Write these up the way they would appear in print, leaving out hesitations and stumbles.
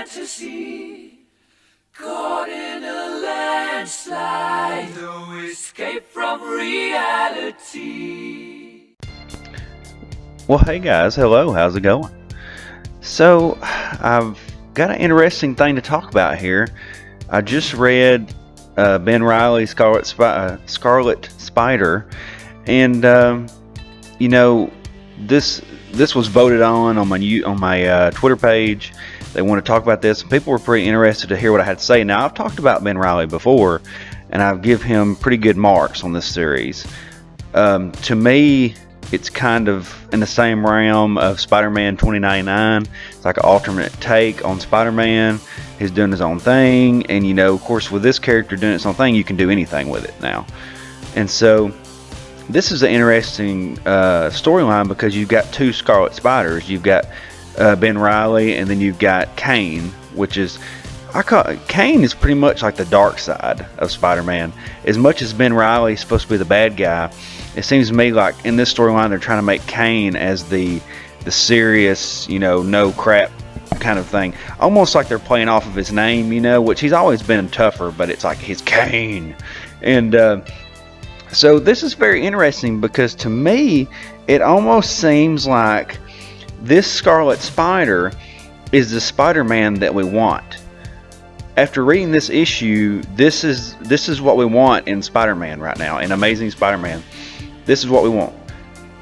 fantasy, caught in a landslide, no escape from reality. Well, hey guys, hello, how's it going? So, I've got an interesting thing to talk about here. I just read Ben Reilly's Scarlet Spider, and you know, this was voted on my Twitter page. They want to talk about this, and people were pretty interested to hear what I had to say. Now, I've talked about Ben Reilly before, and I've given him pretty good marks on this series. To me, it's kind of in the same realm of Spider-Man 2099. It's like an alternate take on Spider-Man. He's doing his own thing, and you know, of course, with this character doing its own thing, you can do anything with it now. And so, this is an interesting storyline because you've got two Scarlet Spiders. You've got Ben Reilly, and then you've got Kane, which is Kane is pretty much like the dark side of Spider-Man. As much as Ben Reilly is supposed to be the bad guy, it seems to me like in this storyline they're trying to make Kane as the serious, you know, no crap kind of thing. Almost like they're playing off of his name, you know, which he's always been tougher, but it's like he's Kane. And so this is very interesting because to me it almost seems like this Scarlet Spider is the Spider-Man that we want. After reading this issue, this is what we want in Spider-Man right now, in Amazing Spider-Man. This is what we want.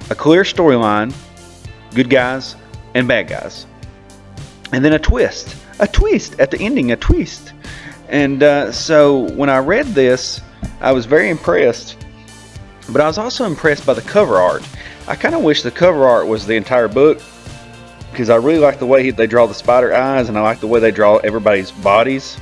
A clear storyline, good guys and bad guys. And then a twist at the ending, a twist. And so when I read this, I was very impressed, but I was also impressed by the cover art. I kind of wish the cover art was the entire book, because I really like the way they draw the spider eyes, and I like the way they draw everybody's bodies.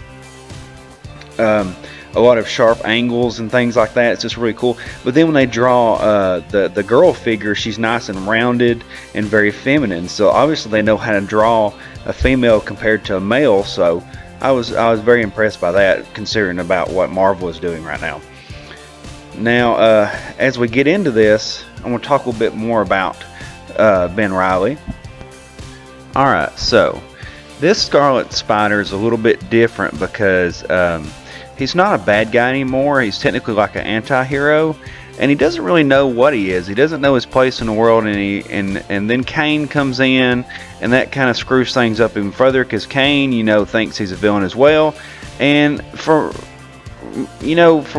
A lot of sharp angles and things like that. It's just really cool. But then when they draw the girl figure, she's nice and rounded and very feminine. So obviously they know how to draw a female compared to a male. So I was very impressed by that, considering about what Marvel is doing right now. Now, as we get into this, I want to talk a little bit more about Ben Reilly. Alright, so this Scarlet Spider is a little bit different because he's not a bad guy anymore. He's technically like an anti-hero, and he doesn't really know what he is. He doesn't know his place in the world, and then Kane comes in, and that kind of screws things up even further because Kane, you know, thinks he's a villain as well. And for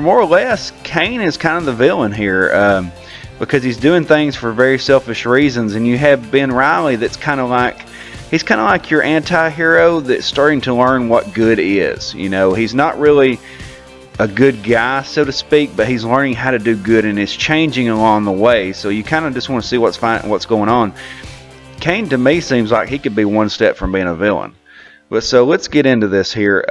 more or less, Kane is kind of the villain here because he's doing things for very selfish reasons, and you have Ben Reilly that's kind of like, he's kind of like your anti-hero that's starting to learn what good is. You know, he's not really a good guy, so to speak, but he's learning how to do good, and it's changing along the way. So you kind of just want to see what's going on. Kane, to me, seems like he could be one step from being a villain. But so let's get into this here.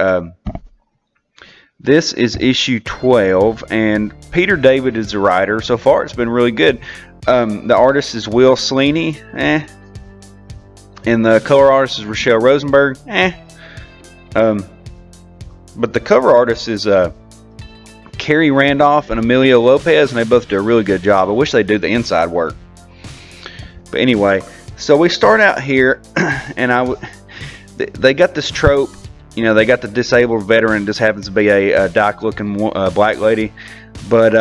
This is issue 12, and Peter David is the writer. So far, it's been really good. The artist is Will Slinger. And the color artist is Rochelle Rosenberg. But the cover artist is Carrie Randolph and Emilio Lopez, and they both do a really good job. I wish they'd do the inside work. But anyway, so we start out here, and they got this trope. You know, they got the disabled veteran, just happens to be a dyke-looking black lady. But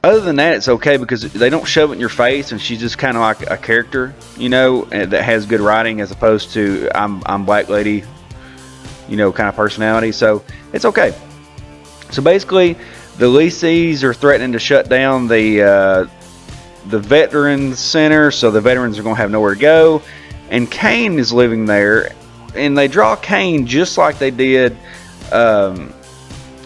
other than that, it's okay because they don't shove it in your face, and she's just kind of like a character, you know, that has good writing as opposed to I'm black lady, you know, kind of personality. So it's okay. So basically, the lessees are threatening to shut down the veterans center, so the veterans are going to have nowhere to go. And Kane is living there, and they draw Kane just like they did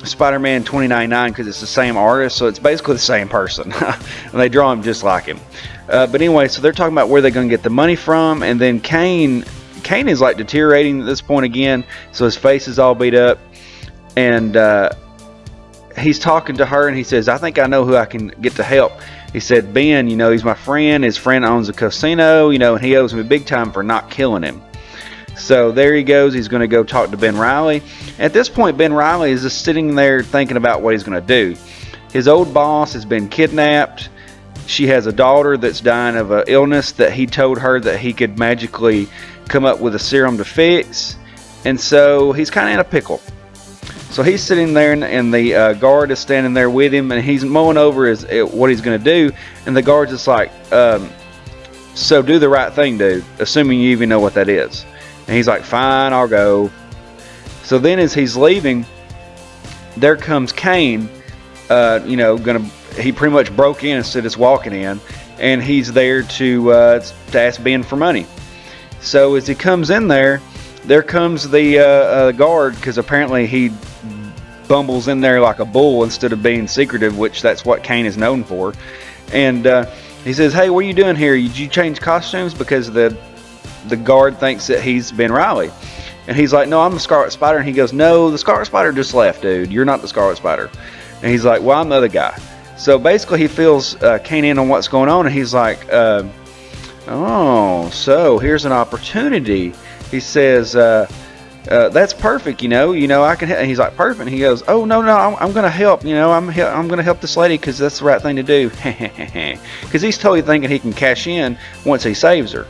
Spider-Man 2099 because it's the same artist, so it's basically the same person. And they draw him just like him. But anyway, so they're talking about where they're going to get the money from, and then Kane is like deteriorating at this point again, so his face is all beat up, and he's talking to her, and he says, I think I know who I can get to help. He said, Ben, you know, he's my friend. His friend owns a casino, you know, and he owes me big time for not killing him. So there he goes. He's going to go talk to Ben Reilly. At this point, Ben Reilly is just sitting there thinking about what he's going to do. His old boss has been kidnapped, she has a daughter that's dying of an illness that he told her that he could magically come up with a serum to fix. And so he's kind of in a pickle. So he's sitting there, and the guard is standing there with him, and he's mulling over what he's going to do. And the guard's just like, so do the right thing, dude, assuming you even know what that is. And he's like, fine, I'll go. So then as he's leaving, there comes Kane, he pretty much broke in instead of just walking in, and he's there to ask Ben for money. So as he comes in there comes the guard, because apparently he bumbles in there like a bull instead of being secretive, which that's what Kane is known for. And he says, hey, what are you doing here? Did you change costumes? Because the guard thinks that he's Ben Reilly. And he's like, no, I'm the Scarlet Spider. And he goes, no, the Scarlet Spider just left, dude. You're not the Scarlet Spider. And he's like, well, I'm the other guy. So basically he fills Kane in on what's going on, and he's like, oh, so here's an opportunity. He says, that's perfect, I can help. And he's like, perfect. And he goes, oh, no, I'm going to help, I'm going to help this lady because that's the right thing to do. Because he's totally thinking he can cash in once he saves her.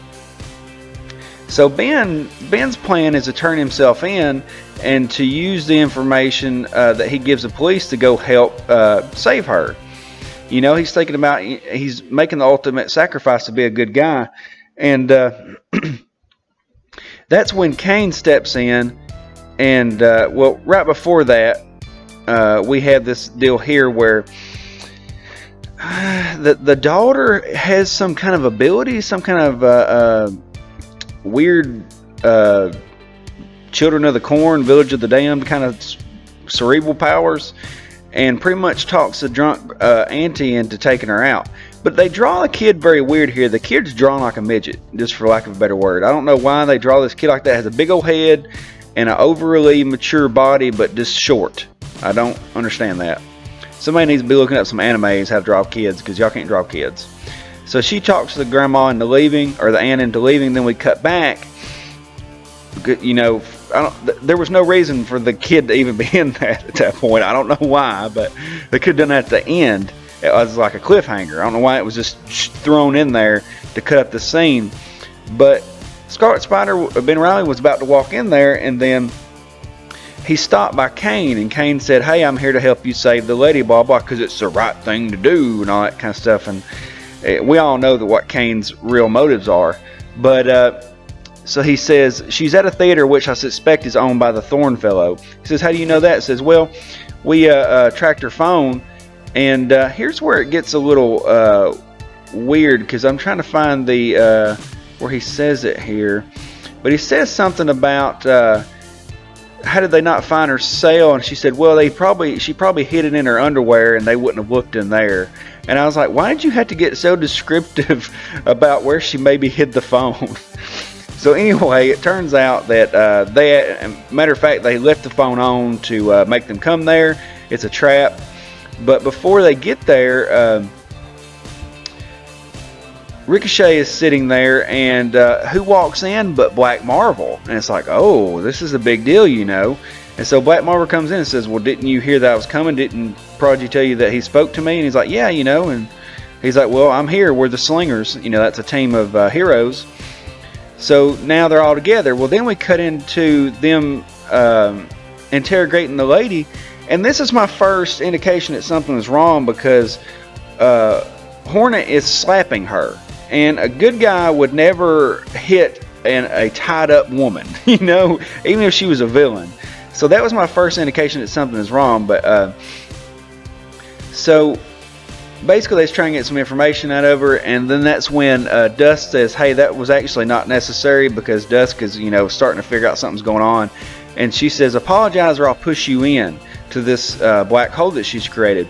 So Ben's plan is to turn himself in and to use the information that he gives the police to go help save her. He's thinking about, he's making the ultimate sacrifice to be a good guy. And that's when Kane steps in. And, right before that, we have this deal here where the daughter has some kind of ability, some kind of weird Children of the Corn, Village of the Damned kind of cerebral powers, and pretty much talks the drunk auntie into taking her out. But they draw the kid very weird here. The kid's drawn like a midget, just for lack of a better word. I don't know why they draw this kid like that. Has a big old head and an overly mature body, but just short. I don't understand that. Somebody needs to be looking up some animes how to draw kids, because y'all can't draw kids. So she talks to the grandma into leaving, or the aunt into leaving. Then we cut back. There was no reason for the kid to even be in that at that point. I don't know why, but they could have done that at the end. It was like a cliffhanger. I don't know why it was just thrown in there to cut up the scene. But Scarlet Spider, Ben Reilly, was about to walk in there, and then he stopped by Kane, and Kane said, hey, I'm here to help you save the lady, blah, blah, because it's the right thing to do, and all that kind of stuff. And we all know what Kane's real motives are. But so he says, she's at a theater which I suspect is owned by the Thorn fellow. He says, how do you know that? He says, well, we tracked her phone. And here's where it gets a little weird, because I'm trying to find the where he says it here. But he says something about how did they not find her cell? And she said, well, she probably hid it in her underwear and they wouldn't have looked in there. And I was like, why did you have to get so descriptive about where she maybe hid the phone? So anyway, it turns out that matter of fact, they left the phone on to make them come there. It's a trap. But before they get there, Ricochet is sitting there, and who walks in but Black Marvel? And it's like, oh, this is a big deal, And so Black Marvel comes in and says, well, didn't you hear that I was coming? Didn't Prodigy tell you that he spoke to me? And he's like, yeah, And he's like, well, I'm here. We're the Slingers. That's a team of heroes. So now they're all together. Well, then we cut into them interrogating the lady. And this is my first indication that something is wrong, because Hornet is slapping her. And a good guy would never hit a tied up woman, even if she was a villain. So that was my first indication that something is wrong. But so basically they're trying to get some information out of her. And then that's when Dusk says, hey, that was actually not necessary, because Dusk is, starting to figure out something's going on. And she says, apologize or I'll push you in to this black hole that she's created.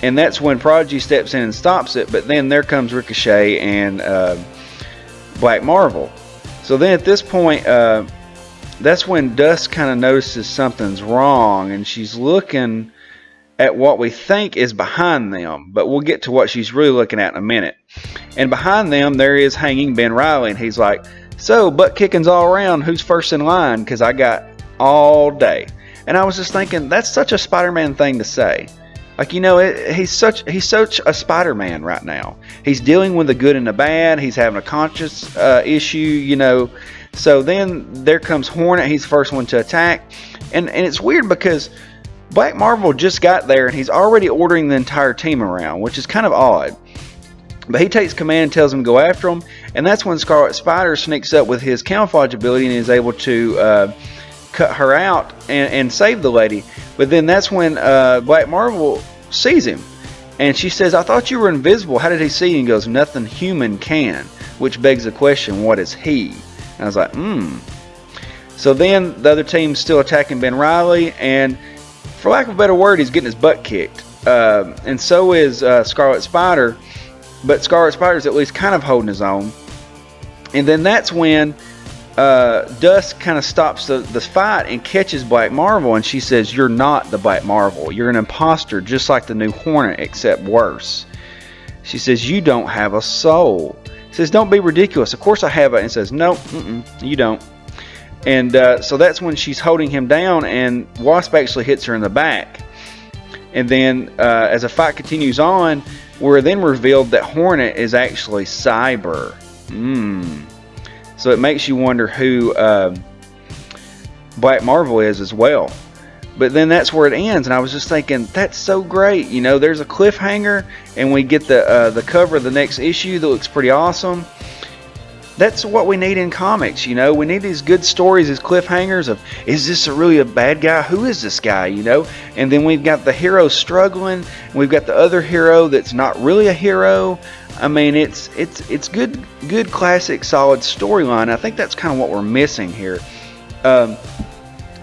And that's when Prodigy steps in and stops it. But then there comes Ricochet and Black Marvel. So then at this point, that's when Dusk kind of notices something's wrong, and she's looking at what we think is behind them. But we'll get to what she's really looking at in a minute. And behind them, there is hanging Ben Reilly, and he's like, so butt kicking's all around. Who's first in line? Because I got all day. And I was just thinking, that's such a Spider-Man thing to say. Like, you know, he's such a Spider-Man right now. He's dealing with the good and the bad. He's having a conscience issue, you know. So then there comes Hornet. He's the first one to attack, and it's weird because Black Marvel just got there and he's already ordering the entire team around, which is kind of odd. But he takes command and tells them to go after him, and that's when Scarlet Spider sneaks up with his camouflage ability and is able to cut her out and save the lady. But then that's when Black Marvel sees him, and she says, "I thought you were invisible. How did he see you?" And he goes, "Nothing human can," which begs the question, what is he? And I was like, So then the other team's still attacking Ben Reilly, and for lack of a better word, he's getting his butt kicked. And so is Scarlet Spider, but Scarlet Spider's at least kind of holding his own. And then that's when Dusk kind of stops the fight and catches Black Marvel, and she says, "You're not the Black Marvel. You're an imposter, just like the new Hornet, except worse." She says, "You don't have a soul." She says, "Don't be ridiculous. Of course I have it." And says, "Nope, you don't." And so that's when she's holding him down, and Wasp actually hits her in the back. And then as the fight continues on, we're then revealed that Hornet is actually Cyber. So it makes you wonder who Black Marvel is as well. But then that's where it ends, and I was just thinking, that's so great. You know, there's a cliffhanger, and we get the cover of the next issue that looks pretty awesome. That's what we need in comics, you know. We need these good stories, these cliffhangers of, is this really a bad guy? Who is this guy, you know? And then we've got the hero struggling, and we've got the other hero that's not really a hero. I mean, it's good classic solid storyline. I think that's kind of what we're missing here.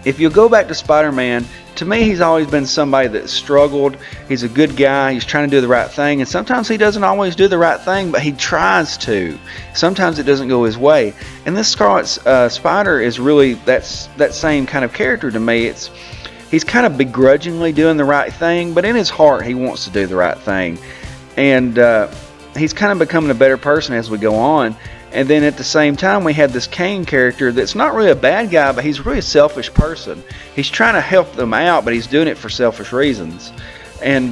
If you go back to Spider-Man, to me, he's always been somebody that struggled. He's a good guy. He's trying to do the right thing. And sometimes he doesn't always do the right thing, but he tries to. Sometimes it doesn't go his way. And this Scarlet Spider is really that same kind of character to me. He's kind of begrudgingly doing the right thing, but in his heart, he wants to do the right thing. And he's kind of becoming a better person as we go on. And then at the same time, we have this Kane character that's not really a bad guy, but he's really a selfish person. He's trying to help them out, but he's doing it for selfish reasons. And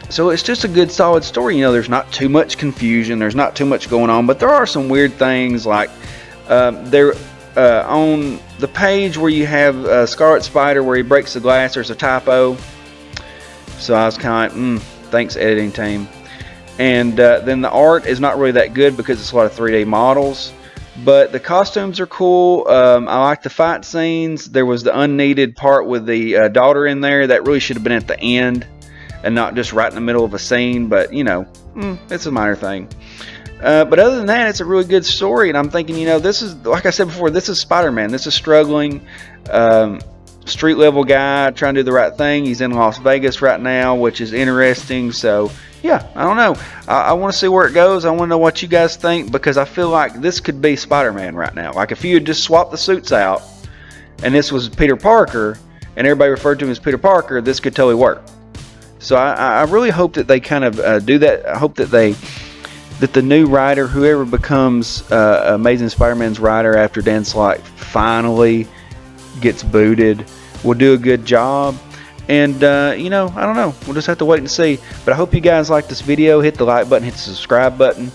so it's just a good, solid story. You know, there's not too much confusion. There's not too much going on, but there are some weird things like there on the page where you have Scarlet Spider where he breaks the glass, there's a typo. So I was kind of like, thanks, editing team. And then the art is not really that good because it's a lot of 3D models. But the costumes are cool. I like the fight scenes. There was the unneeded part with the daughter in there. That really should have been at the end and not just right in the middle of a scene. But, you know, it's a minor thing. But other than that, it's a really good story. And I'm thinking, you know, this is, like I said before, this is Spider-Man. This is struggling. Street level guy trying to do the right thing. He's in Las Vegas right now, which is interesting. So yeah, I don't know. I want to see where it goes. I want to know what you guys think, because I feel like this could be Spider-Man right now. Like if you had just swapped the suits out and this was Peter Parker and everybody referred to him as Peter Parker, this could totally work. So I really hope that they kind of do that. I hope that the new writer, whoever becomes Amazing Spider-Man's writer after Dan Slott finally gets booted, will do a good job. And you know, I don't know, we'll just have to wait and see. But I hope you guys like this video. Hit the like button, hit the subscribe button.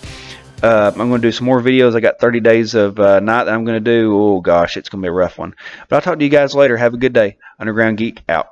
I'm going to do some more videos. I got 30 days of night that I'm going to do. Oh gosh, it's going to be a rough one. But I'll talk to you guys later. Have a good day. Underground Geek out.